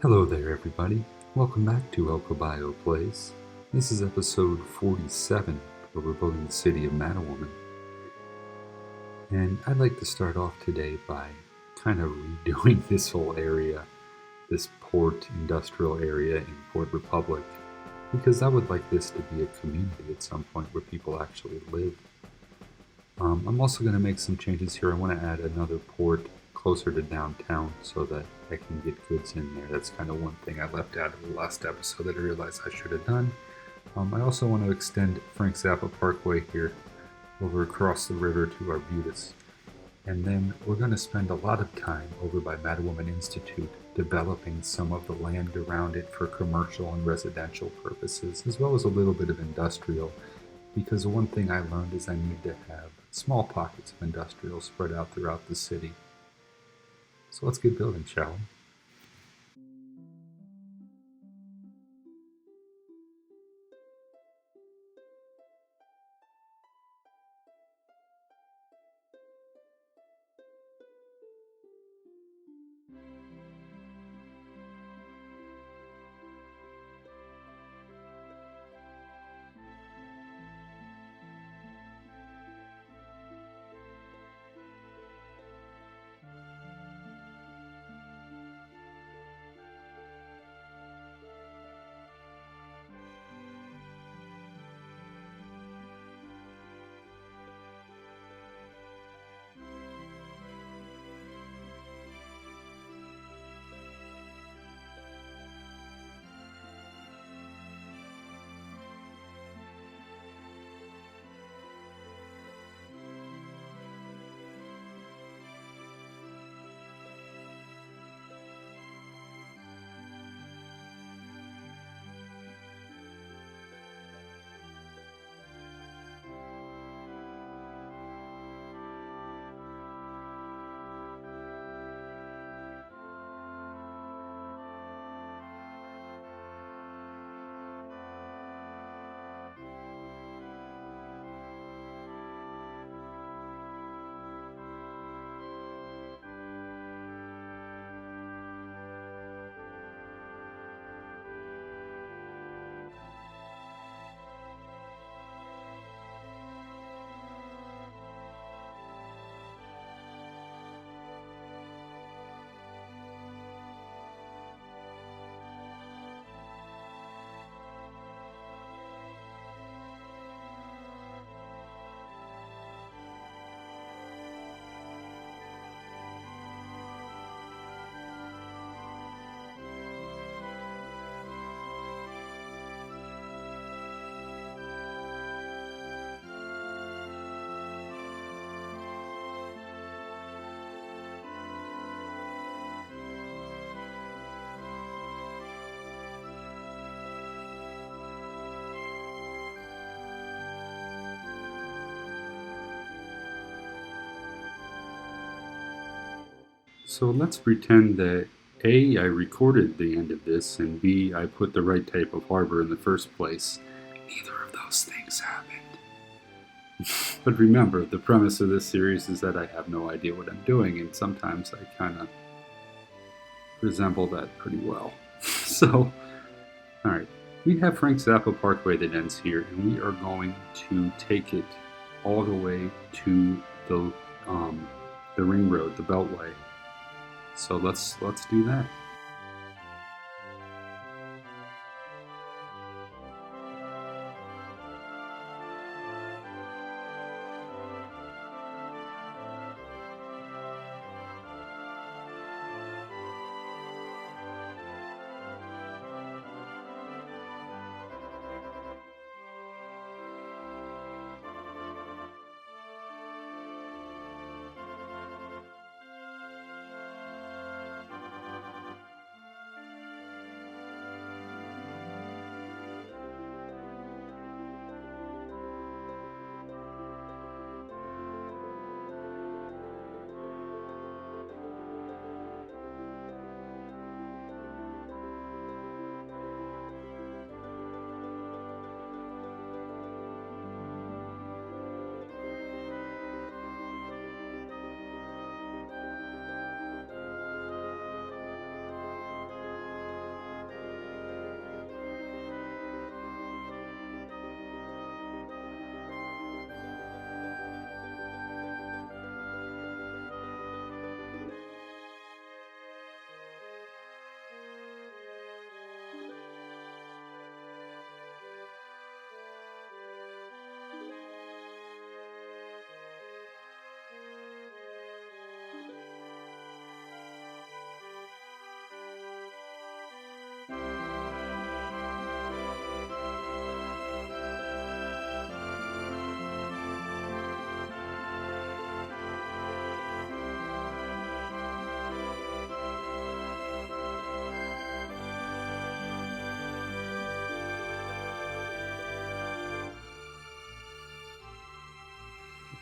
Hello there, everybody. Welcome back to El Caballo Plays. This is episode 47, where we're building the city of Mattawoman. And I'd like to start off today by kind of redoing this whole area, this port industrial area in Port Republic, because I would like this to be a community at some point where people actually live. I'm also going to make some changes here. I want to add another port closer to downtown so that I can get goods in there. That's kind of one thing I left out of the last episode that I realized I should have done. I also want to extend Frank Zappa Parkway here over across the river to Arbutus. And then we're going to spend a lot of time over by Mattawoman Institute developing some of the land around it for commercial and residential purposes, as well as a little bit of industrial, because the one thing I learned is I need to have small pockets of industrial spread out throughout the city. So let's get building, shall we? So let's pretend that A, I recorded the end of this, and B, I put the right type of harbor in the first place. Neither of those things happened. But remember, the premise of this series is that I have no idea what I'm doing, and sometimes I kind of resemble that pretty well. So, alright, we have Frank Zappa Parkway that ends here, and we are going to take it all the way to the ring road, the beltway. So let's do that.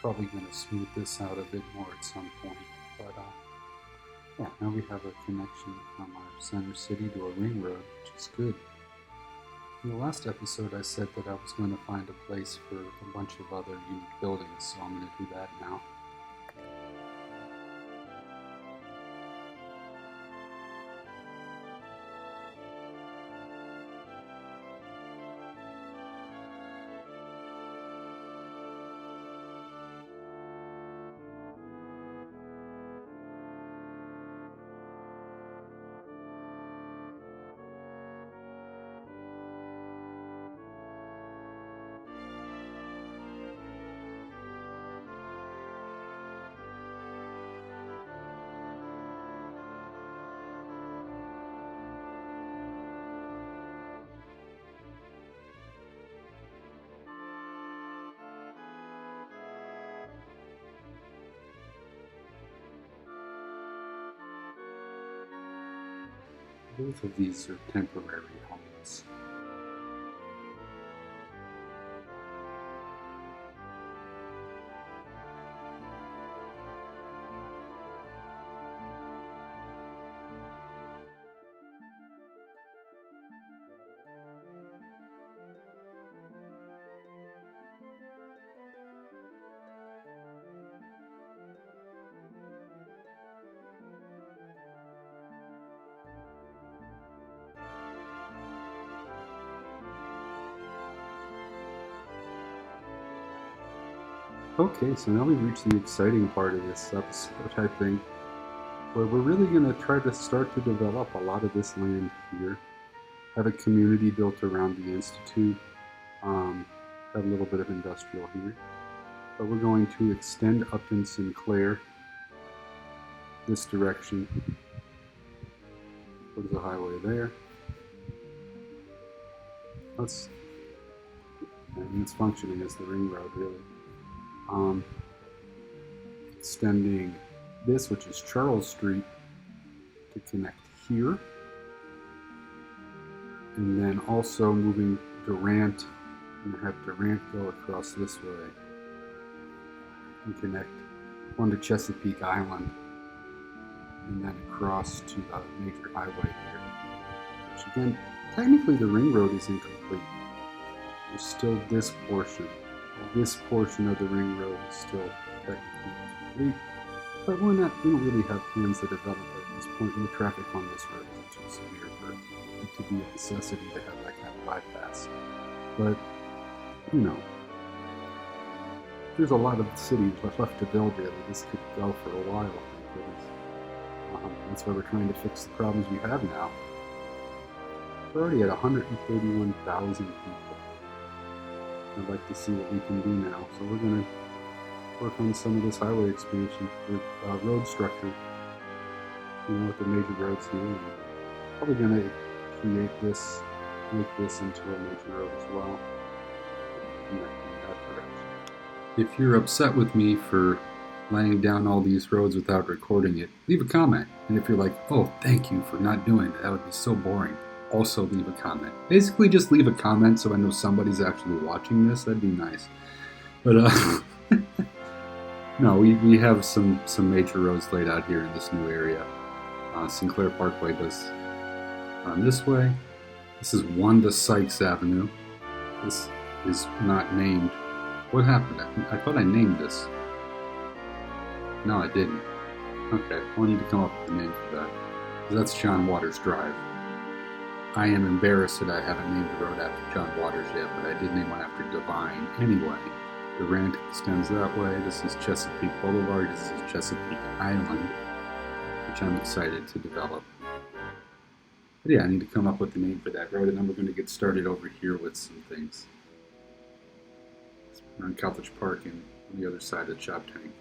probably going to smooth this out a bit more at some point. But yeah, now we have a connection from our center city to a ring road, which is good. In the last episode, I said that I was going to find a place for a bunch of other unique buildings, so I'm going to do that now. Both of these are temporary homes. Okay, so now we've reached the exciting part of this episode, I think, where we're really going to try to start to develop a lot of this land here. Have a community built around the Institute, have a little bit of industrial here. But we're going to extend up in Sinclair this direction. There's the highway there. And it's functioning as the ring road, really. Extending this, which is Charles Street, to connect here. And then also moving Durant, and have Durant go across this way and connect one to Chesapeake Island, and then across to the major highway here. Which again, technically the ring road is incomplete. There's still this portion. This portion of the ring road is still technically incomplete, but we don't really have plans to develop it at this point, and the traffic on this road isn't too severe for it to be a necessity to have that kind of bypass. But, you know, there's a lot of city left to build really. This could go for a while, thank goodness. That's why we're trying to fix the problems we have now. We're already at 131,000 people. I'd like to see what we can do now. So we're going to work on some of this highway expansion for road structure. You know, with the major roads here. And probably going to create this, make this into a major road as well. In that direction. If you're upset with me for laying down all these roads without recording it, leave a comment. And if you're like, oh, thank you for not doing that, that would be so boring, also leave a comment. Basically just leave a comment so I know somebody's actually watching this. That'd be nice. But no, we have some major roads laid out here in this new area. Sinclair Parkway does run this way. This is 1 to Sykes Avenue. This is not named. What happened? I thought I named this. No, I didn't. Okay, well, I need to come up with a name for that. That's John Waters Drive. I am embarrassed that I haven't named the road after John Waters yet, but I did name one after Divine. Anyway, Durant extends that way. This is Chesapeake Boulevard. This is Chesapeake Island, which I'm excited to develop. But yeah, I need to come up with a name for that road, and then we're going to get started over here with some things. We're on College Park and on the other side of Chop Tank.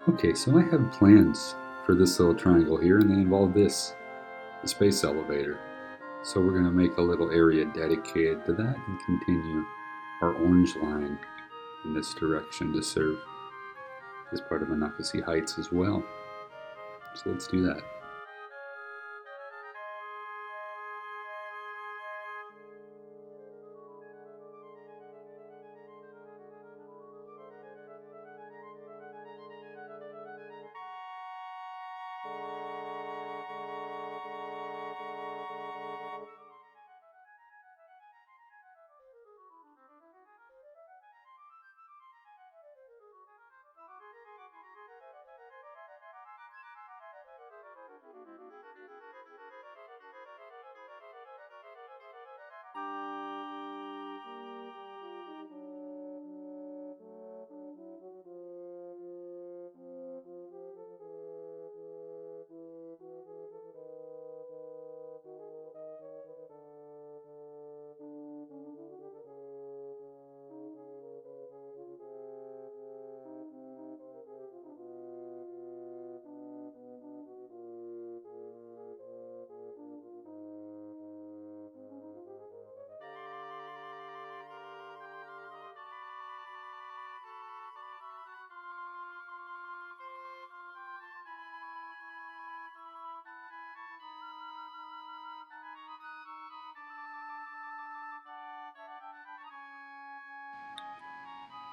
Okay, so I have plans for this little triangle here, and they involve this, the space elevator. So we're going to make a little area dedicated to that and continue our orange line in this direction to serve as part of Monocacy Heights as well. So let's do that.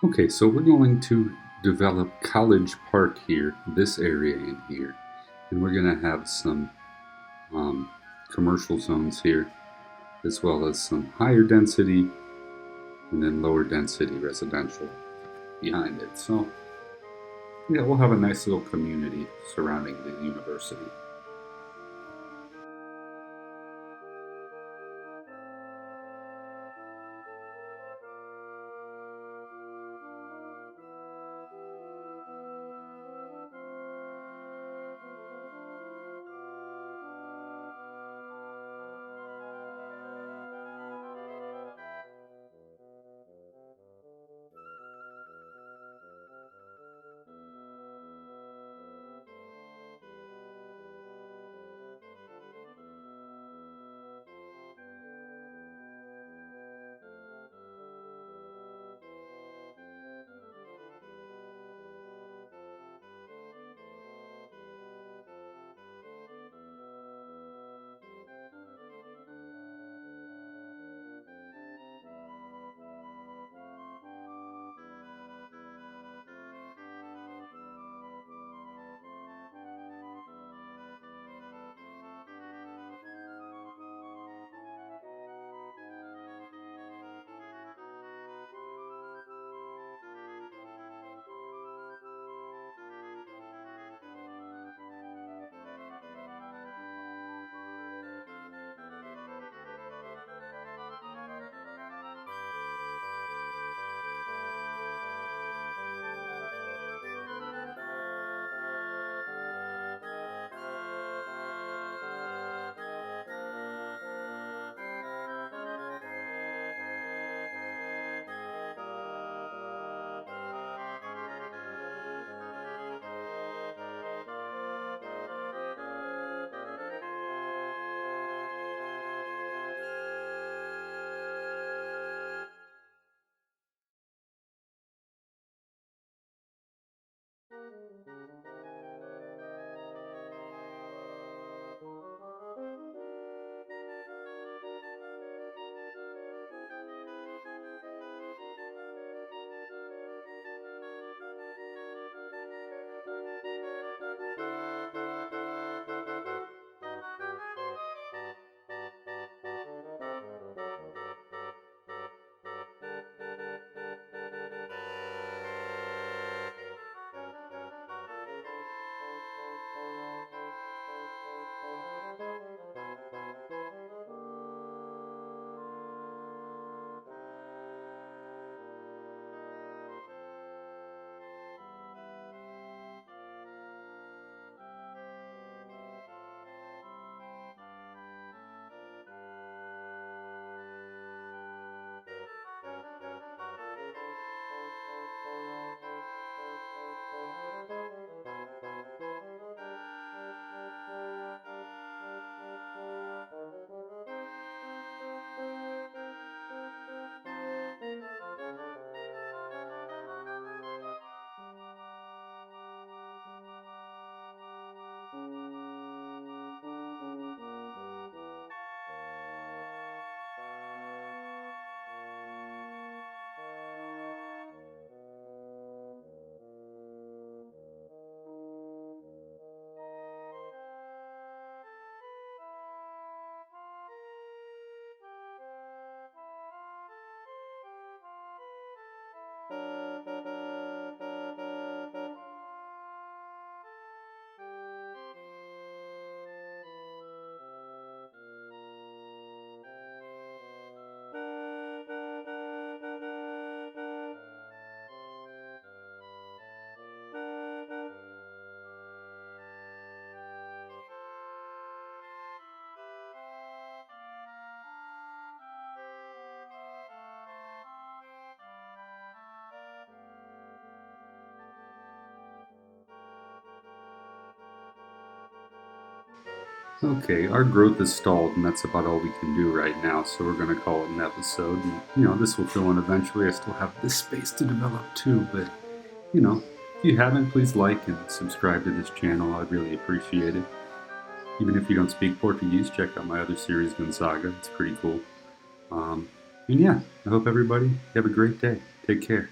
Okay, so we're going to develop College Park here, this area in here, and we're going to have some commercial zones here, as well as some higher density and then lower density residential behind it. So, yeah, we'll have a nice little community surrounding the university. Okay, our growth is stalled, and that's about all we can do right now, so we're going to call it an episode. And, this will fill in eventually. I still have this space to develop too, but, if you haven't, please like and subscribe to this channel. I'd really appreciate it. Even if you don't speak Portuguese, check out my other series, Gonzaga. It's pretty cool. And yeah, I hope everybody have a great day. Take care.